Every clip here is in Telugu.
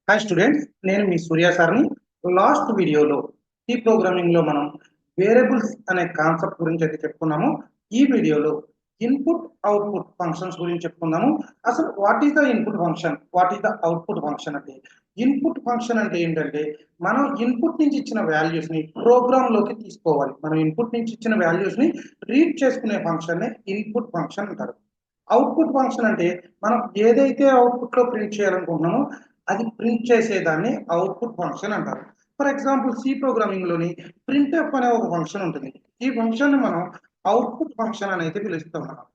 హాయ్ స్టూడెంట్స్, నేను మీ సూర్య సార్ని. లాస్ట్ వీడియోలో ఈ ప్రోగ్రామింగ్లో మనం వేరియబుల్స్ అనే కాన్సెప్ట్ గురించి అయితే చెప్పుకున్నాము. ఈ వీడియోలో ఇన్పుట్ అవుట్పుట్ ఫంక్షన్స్ గురించి చెప్పుకుందాము. అసలు what is the input function, what is the output function అంటే, ఇన్పుట్ ఫంక్షన్ అంటే ఏంటంటే మనం ఇన్పుట్ నుంచి ఇచ్చిన వాల్యూస్ని ప్రోగ్రాంలోకి తీసుకోవాలి. మనం ఇన్పుట్ నుంచి ఇచ్చిన వాల్యూస్ని రీడ్ చేసుకునే ఫంక్షన్నే ఇన్పుట్ ఫంక్షన్ అంటారు. అవుట్పుట్ ఫంక్షన్ అంటే మనం ఏదైతే అవుట్పుట్లో ప్రింట్ చేయాలనుకుంటున్నామో అది ప్రింట్ చేసేదాన్ని అవుట్పుట్ ఫంక్షన్ అంటారు. ఫర్ ఎగ్జాంపుల్ సి ప్రోగ్రామింగ్లోని ప్రింట్ఎఫ్ అనే ఒక ఫంక్షన్ ఉంటుంది. ఈ ఫంక్షన్ మనం అవుట్పుట్ ఫంక్షన్ అని అయితే పిలుస్తాం. మనం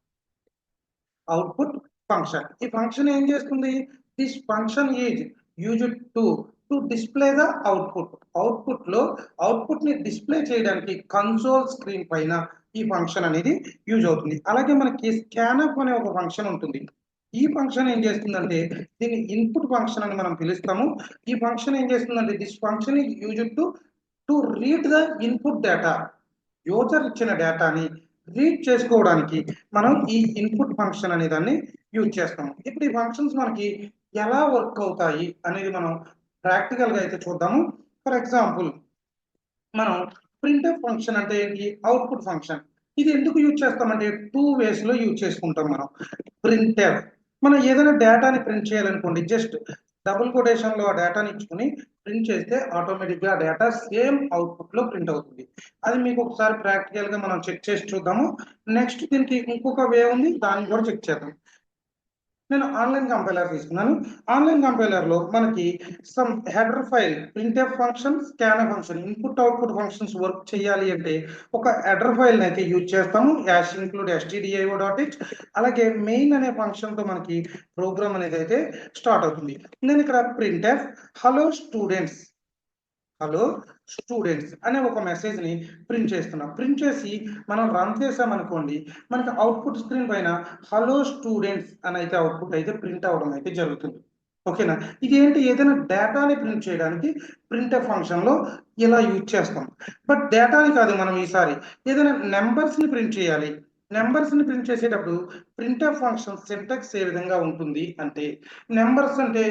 అవుట్పుట్ ఫంక్షన్, ఈ ఫంక్షన్ ఏం చేస్తుంది? This function is used to display the output. Output ని డిస్ప్లే చేయడానికి కన్సోల్ స్క్రీన్ పైన ఈ ఫంక్షన్ అనేది యూజ్ అవుతుంది. అలాగే మనకి స్కాన్ఎఫ్ అనే ఒక ఫంక్షన్ ఉంటుంది. ఈ ఫంక్షన్ ఏం చేస్తుందంటే దీన్ని ఇన్పుట్ ఫంక్షన్ అని మనం పిలుస్తాము. ఈ ఫంక్షన్ ఏం చేస్తుందంటే this function is used to read the input data. User ఇచ్చిన డేటాని రీడ్ చేసుకోవడానికి మనం ఈ ఇన్పుట్ ఫంక్షన్ అనే దాన్ని యూజ్ చేస్తాము. ఇప్పుడు ఈ ఫంక్షన్స్ మనకి ఎలా వర్క్ అవుతాయి అనేది మనం ప్రాక్టికల్గా అయితే చూద్దాము. ఫర్ ఎగ్జాంపుల్ మనం ప్రింట్ఎఫ్ ఫంక్షన్ అంటే ఏంటి? Output function. ఇది ఎందుకు యూజ్ చేస్తామంటే 2 వేస్ లో యూజ్ చేసుకుంటాం. మనం ప్రింట్ఎఫ్, మనం ఏదైనా డేటాని ప్రింట్ చేయాలనుకోండి, జస్ట్ డబుల్ కొటేషన్ లో ఆ డేటాని ఇచ్చుకుని ప్రింట్ చేస్తే ఆటోమేటిక్ గా ఆ డేటా సేమ్ అవుట్పుట్ లో ప్రింట్ అవుతుంది. అది మీకు ఒకసారి ప్రాక్టికల్ గా మనం చెక్ చేసి చూద్దాము. నెక్స్ట్ దీనికి ఇంకొక వే ఉంది, దాన్ని కూడా చెక్ చేద్దాం. నేను ఆన్లైన్ కంపైలర్ తీసుకున్నాను. ఆన్లైన్ కంపైలర్ లో మనకి some header file printf function, scanf function, input output functions work చేయాలి అంటే ఒక హెడర్ ఫైల్ అయితే యూజ్ చేస్తాము. Ash include stdio.h. అలాగే మెయిన్ అనే ఫంక్షన్ తో మనకి ప్రోగ్రామ్ అనేది అయితే స్టార్ట్ అవుతుంది. నేను ఇక్కడ ప్రింట్ఎఫ్ హలో స్టూడెంట్స్ అనే ఒక మెసేజ్ ని ప్రింట్ చేస్తున్నాం. ప్రింట్ చేసి మనం రన్ చేసామనుకోండి, మనకి అవుట్పుట్ స్క్రీన్ పైన హలో స్టూడెంట్స్ అని అయితే అవుట్పుట్ అయితే ప్రింట్ అవడం అయితే జరుగుతుంది. ఓకేనా? ఇది ఏంటి? ఏదైనా డేటాని ప్రింట్ చేయడానికి ప్రింట్ఎఫ్ ఫంక్షన్ లో ఇలా యూజ్ చేస్తాం. బట్ డేటాని కాదు, మనం ఈసారి ఏదైనా నెంబర్స్ ని ప్రింట్ చేయాలి. నెంబర్స్ ని ప్రింట్ చేసేటప్పుడు ప్రింట్ఎఫ్ ఫంక్షన్ సింటాక్స్ ఏ విధంగా ఉంటుంది అంటే, నెంబర్స్ అంటే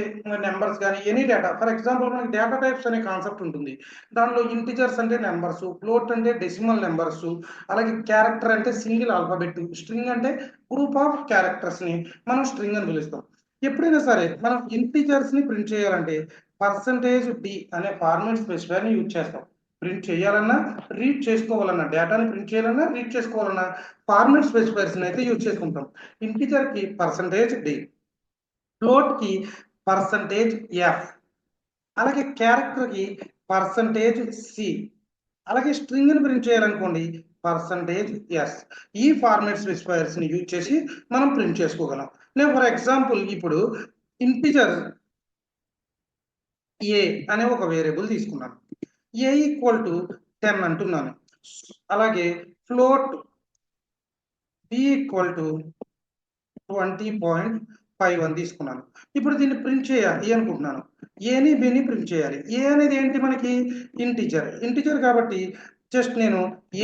నెంబర్స్ కానీ ఎనీ డేటా. ఫర్ ఎగ్జాంపుల్ మనకి డేటా టైప్స్ అనే కాన్సెప్ట్ ఉంటుంది. దానిలో ఇంటిజర్స్ అంటే నెంబర్స్, ఫ్లోట్ అంటే డెసిమల్ నెంబర్స్, అలాగే క్యారెక్టర్ అంటే సింగిల్ ఆల్ఫాబెట్, స్ట్రింగ్ అంటే గ్రూప్ ఆఫ్ క్యారెక్టర్స్ ని మనం స్ట్రింగ్ అని పిలుస్తాం. ఎప్పుడైనా సరే మనం ఇంటిజర్స్ ని ప్రింట్ చేయాలంటే %d అనే ఫార్మాట్ స్పెసిఫైర్ ని యూజ్ చేస్తాం. ప్రింట్ చేయాలన్నా, రీడ్ చేసుకోవాలన్నా, డేటాని ప్రింట్ చేయాలన్నా, రీడ్ చేసుకోవాలన్నా ఫార్మాట్ స్పెసిఫైర్స్ అయితే యూజ్ చేసుకుంటాం. ఇంటిజర్ కి %d, ఫ్లోట్ కి %f, అలాగే క్యారెక్టర్ కి %c, అలాగే స్ట్రింగ్ ని ప్రింట్ చేయాలనుకోండి %s. ఈ ఫార్మాట్ స్పెసిఫైర్స్ ని యూజ్ చేసి మనం ప్రింట్ చేసుకోగలం. నేను ఫర్ ఎగ్జాంపుల్ ఇప్పుడు ఇంటిజర్ ఏ అనే ఒక వేరియబుల్ తీసుకున్నాను. ఏ ఈక్వల్ టు 10 అంటున్నాను. అలాగే ఫ్లోట్ బి ఈక్వల్ టు 20.5 అని తీసుకున్నాను. ఇప్పుడు దీన్ని ప్రింట్ చేయాలి అనుకుంటున్నాను. ఏని బిని ప్రింట్ చేయాలి. ఏ అనేది ఏంటి? మనకి ఇంటిజర్ కాబట్టి జస్ట్ నేను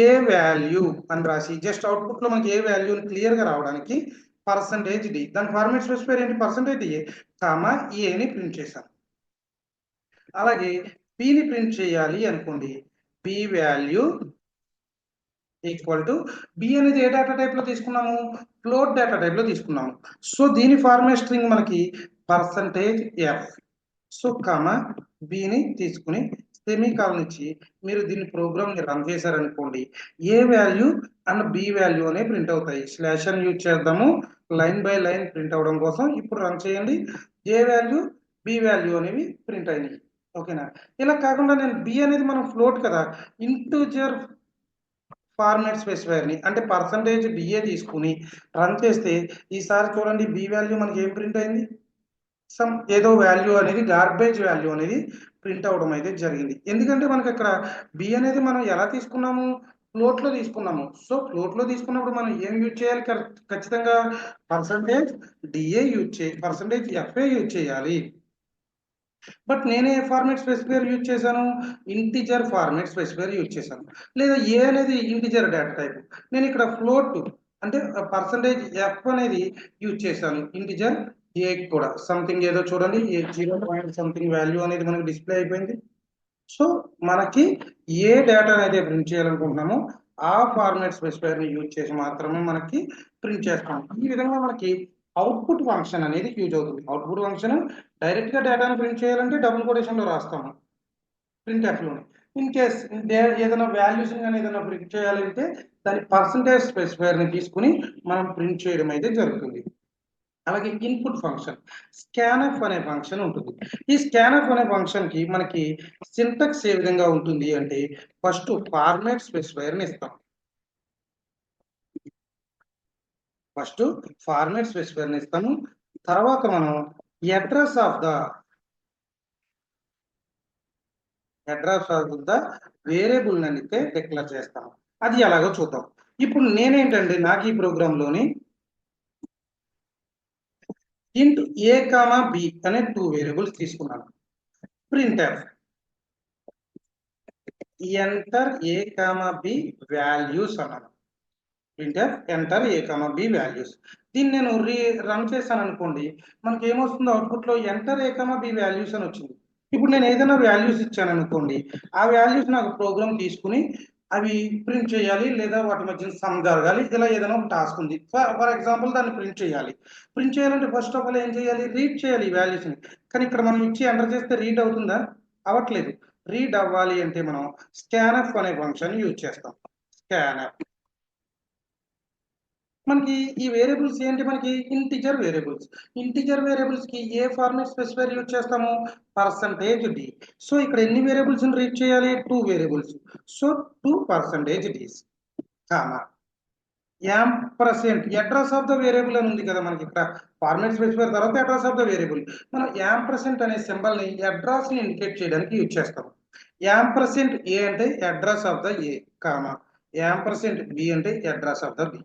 ఏ వాల్యూ అని రాసి, జస్ట్ అవుట్పుట్ లో మనకి ఏ వాల్యూ క్లియర్ గా రావడానికి %d, దాని ఫార్మాట్ స్పెసిఫైర్ ఏంటి? %a కామా ఏని ప్రింట్ చేశాను. అలాగే బిని ప్రింట్ చేయాలి అనుకోండి, B value equal to, B అనేది ఏ డేటా టైప్ లో తీసుకున్నాము? ఫ్లోట్ డేటా టైప్ లో తీసుకున్నాము. సో దీని ఫార్మాట్ స్ట్రింగ్ మనకి %f. సో కామా బిని తీసుకుని సెమీకాలన్ ఇచ్చి మీరు దీన్ని ప్రోగ్రామ్ ని రన్ చేశారనుకోండి, ఏ వాల్యూ అండ్ బి వాల్యూ అనే ప్రింట్ అవుతాయి. స్లాష్ అని యూజ్ చేద్దాము లైన్ బై లైన్ ప్రింట్ అవడం కోసం. ఇప్పుడు రన్ చేయండి, ఏ వాల్యూ బి వాల్యూ అనేవి ప్రింట్ అయినాయి. ఓకేనా? ఇలా కాకుండా నేను బి అనేది మనం ఫ్లోట్ కదా, ఇంటిజర్ ఫార్మాట్ స్పెసిఫైర్ ని అంటే %da తీసుకుని రన్ చేస్తే ఈసారి చూడండి, బి వాల్యూ మనకి ఏం ప్రింట్ అయింది? సమ్ ఏదో వాల్యూ అనేది, గార్బేజ్ వాల్యూ అనేది ప్రింట్ అవడం అయితే జరిగింది. ఎందుకంటే మనకి అక్కడ బి అనేది మనం ఎలా తీసుకున్నాము? ఫ్లోట్ లో తీసుకున్నాము. సో ఫ్లోట్ లో తీసుకున్నప్పుడు మనం ఏం యూజ్ చేయాలి? ఖచ్చితంగా %da యూజ్ చేయాలి, %fa యూజ్ చేయాలి. బట్ నేనే ఫార్మాట్ స్పెసిఫైర్ యూజ్ చేశాను? ఇంటిజర్ ఫార్మాట్ స్పెసిఫైర్ యూజ్ చేశాను. లేదా ఏ అనేది ఇంటిజర్ డేటా టైప్, నేను ఇక్కడ ఫ్లోట్ అంటే %f అనేది యూజ్ చేశాను. ఇంటిజర్ ఏ కూడా సంథింగ్ ఏదో చూడండి, ఏ 0 సంథింగ్ వాల్యూ అనేది మనకి డిస్ప్లే అయిపోయింది. సో మనకి ఏ డేటా అయితే ప్రింట్ చేయాలనుకుంటున్నామో ఆ ఫార్మాట్ స్పెసిఫైర్ ని యూజ్ చేసి మాత్రమే మనకి ప్రింట్ చేస్తాం. ఈ విధంగా మనకి అవుట్పుట్ ఫంక్షన్ అనేది యూజ్ అవుతుంది. అవుట్పుట్ ఫంక్షన్ డైరెక్ట్ గా డేటాను ప్రింట్ చేయాలంటే డబుల్ కొటేషన్ లో రాస్తాము ప్రింట్ఎఫ్ లోనే. ఇన్ కేస్ ఏదైనా వాల్యూస్ కానీ ఏదైనా ప్రింట్ చేయాలంటే దాని పర్సంటేజ్ స్పెసిఫైర్ ని తీసుకుని మనం ప్రింట్ చేయడం అయితే జరుగుతుంది. అలాగే ఇన్పుట్ ఫంక్షన్ స్కాన్ఎఫ్ అనే ఫంక్షన్ ఉంటుంది. ఈ స్కాన్ఎఫ్ అనే ఫంక్షన్ కి మనకి సింటాక్స్ ఏ విధంగా ఉంటుంది అంటే ఫస్ట్ ఫార్మాట్ స్పెసిఫైర్ ని ఇస్తాం. ఫస్ట్ ఫార్మాట్ స్పెసిఫైర్ ని ఇస్తాము. తర్వాత మనం అడ్రస్ ఆఫ్ ద వేరియబుల్ అయితే డిక్లేర్ చేస్తాము. అది ఎలాగో చూద్దాం. ఇప్పుడు నేనేంటంటే నాకు ఈ ప్రోగ్రామ్ లోని ఇంట్ ఏ కామా బి అనే 2 వేరియబుల్స్ తీసుకున్నాను. ప్రింట్ఎఫ్ ఎంటర్ ఏ కామా బి వాల్యూస్ అన్నాను. ప్రింట్ఎఫ్ ఎంటర్ ఏ కామా బి వాల్యూస్. దీన్ని నేను రన్ చేశాను అనుకోండి, మనకి ఏమొస్తుందో అవుట్పుట్ లో ఎంటర్ ఏ కామా బి వాల్యూస్ అని వచ్చింది. ఇప్పుడు నేను ఏదైనా వాల్యూస్ ఇచ్చాను అనుకోండి, ఆ వాల్యూస్ నాకు ప్రోగ్రామ్ తీసుకుని అవి ప్రింట్ చేయాలి లేదా వాటి మధ్య సమ్ జరగాలి, ఇలా ఏదైనా ఒక టాస్క్ ఉంది. ఫర్ ఎగ్జాంపుల్ దాన్ని ప్రింట్ చేయాలి. ప్రింట్ చేయాలంటే ఫస్ట్ ఆఫ్ ఆల్ ఏం చేయాలి, రీడ్ చేయాలి ఈ వాల్యూస్ని. కానీ ఇక్కడ మనం ఇచ్చి ఎంటర్ చేస్తే రీడ్ అవుతుందా? అవ్వట్లేదు. రీడ్ అవ్వాలి అంటే మనం స్కాన్ఎఫ్ అనే ఫంక్షన్ యూజ్ చేస్తాం. స్కాన్ఎఫ్ మనకి ఈ వేరియబుల్స్ ఏంటి, మనకి ఇంటిజర్ వేరియబుల్స్ కి ఏ ఫార్మాట్ స్పెసిఫైర్ యూజ్ చేస్తాము, %d. సో ఇక్కడ ఎన్ని వేరియబుల్స్ రీడ్ చేయాలి, 2 variables. So 2%d comma address of the variable అని ఉంది కదా మనకి ఇక్కడ. ఫార్మాట్ స్పెసిఫైర్ తర్వాత అడ్రస్ ఆఫ్ ద వేరియబుల్. మనం యాంపర్సెంట్ అనే సింబల్ ని అడ్రస్ ని ఇండికేట్ చేయడానికి యూజ్ చేస్తాం. ఏ అంటే address of the A comma B అంటే అడ్రస్ ఆఫ్ ద బి.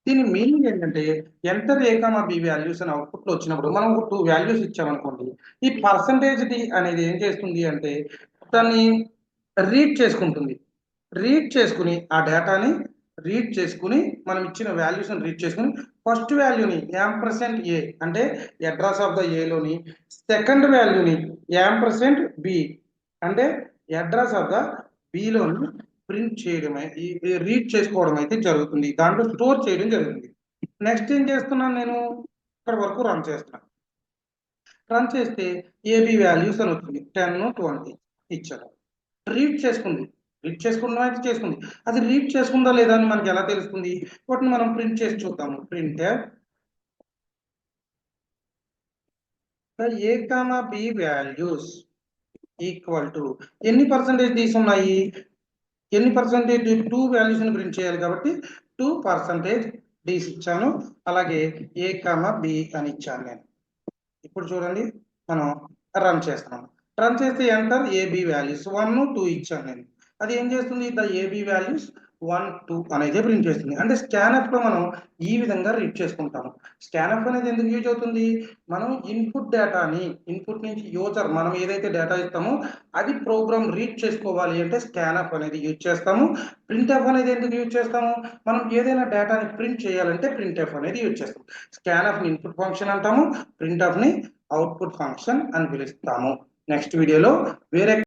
దీని మీనింగ్ ఏంటంటే ఎంటర్ ఏ కామా బి వాల్యూస్ అని అవుట్పుట్ లో వచ్చినప్పుడు మనం 2 వాల్యూస్ ఇచ్చామనుకోండి, ఈ %d అనేది ఏం చేస్తుంది అంటే దాన్ని రీడ్ చేసుకుంటుంది. రీడ్ చేసుకుని ఆ డేటాని రీడ్ చేసుకుని మనం ఇచ్చిన వాల్యూస్ రీడ్ చేసుకుని ఫస్ట్ వాల్యూని ఏ అంటే అడ్రస్ ఆఫ్ ద ఏలోని, సెకండ్ వాల్యూని బి అంటే అడ్రస్ ఆఫ్ ద బిలోని ప్రింట్ చేయడం రీడ్ చేసుకోవడం అయితే జరుగుతుంది. దాంట్లో స్టోర్ చేయడం జరుగుతుంది. నెక్స్ట్ ఏం చేస్తున్నాను, నేను ఇక్కడ వరకు రన్ చేస్తున్నాను. రన్ చేస్తే ఏబి వాల్యూస్ అని వచ్చింది, 10, 20 ఇచ్చారు. రీడ్ చేసుకుంది. అది రీడ్ చేసుకుందా లేదా అని మనకి ఎలా తెలుస్తుంది? వాటిని మనం ప్రింట్ చేసి చూద్దాము. Print A comma B values equal to ఎన్ని పర్సెంటేజ్ తీసున్నాయి, ఎన్ని పర్సెంటేజ్ 2 వాల్యూస్ ని ప్రింట్ చేయాలి కాబట్టి 2% డీస్ ఇచ్చాను. అలాగే ఏ కామా బి అని ఇచ్చాను నేను. ఇప్పుడు చూడండి మనం రన్ చేస్తున్నాం. రన్ చేస్తే ఎంటర్ ఏబి వాల్యూస్ 1, 2 ఇచ్చాను నేను. అది ఏం చేస్తుంది, ద ఏబి వాల్యూస్ 1, 2 అనేది ప్రింట్ చేస్తుంది. అంటే స్కాన్ఎఫ్ లో మనం ఈ విధంగా రీడ్ చేసుకుంటాము. స్కాన్ఎఫ్ అనేది ఎందుకు యూజ్ అవుతుంది, మనం ఇన్పుట్ డేటాని ఇన్పుట్ నుంచి యూజర్ మనం ఏదైతే డేటా ఇస్తామో అది ప్రోగ్రామ్ రీడ్ చేసుకోవాలి అంటే స్కాన్ఎఫ్ అనేది యూజ్ చేస్తాము. ప్రింట్ఎఫ్ అనేది ఎందుకు యూజ్ చేస్తాము, మనం ఏదైనా డేటాని ప్రింట్ చేయాలంటే ప్రింట్ఎఫ్ అనేది యూజ్ చేస్తాం. స్కాన్ఎఫ్ ని ఇన్పుట్ ఫంక్షన్ అంటాము, ప్రింట్ఎఫ్ ని అవుట్పుట్ ఫంక్షన్ అని పిలుస్తాము. నెక్స్ట్ వీడియోలో వేరే